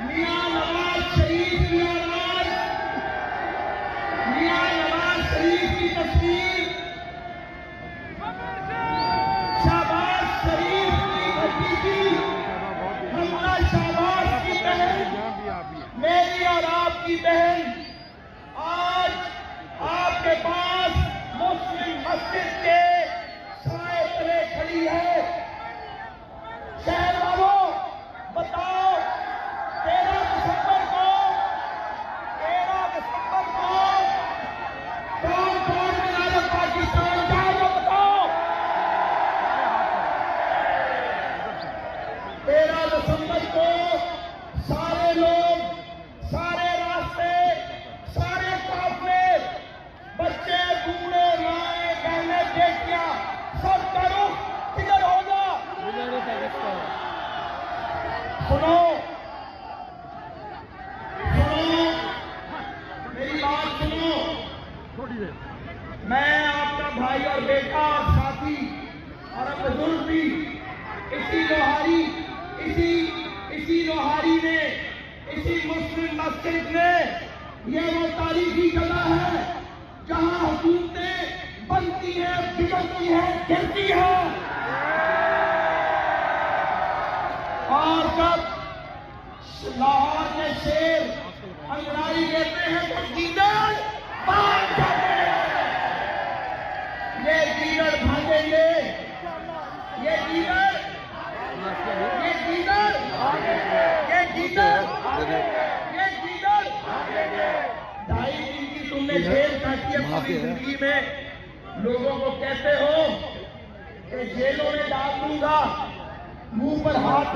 मियां नवाज शरीफ की तस्वीर, शहबाज शरीफ की भतीजी हमजा शहबाज की बहन, मेरी और आपकी बहन आज आपके पास मुस्लिम मस्जिद के साए तले खड़ी है। शहर वालों, बताओ 13 दिसंबर को कौन कौन मिला पाकिस्तान जाएगा? बताओ 13 दिसंबर को सारे लोग, सारे रास्ते, सारे काफले, बच्चे, बूढ़े, माए, बहने, बेटियां, सबका रुख किधर होगा? सुनो, मेरी बात सुनो। मैं आपका भाई और बेटा और साथी और अब बुजुर्ग भी इसी लोहारी में, इसी मुस्लिम मस्जिद में, यह वो तारीखी जगह है जहां हुकूमतें बनती हैं, बिगड़ती हैं, गिरती हैं। और जब लाहौर के शेर अंगड़ाई लेते हैं तो गीदड़ भाग जाते हैं। ये गीदड़ भागेंगे, ये गीदड़ 2.5 दिन की तुमने जेल काटी है पूरी जिंदगी में। लोगों को कहते हो कि जेलों में डाल दूंगा, मुंह पर हाथ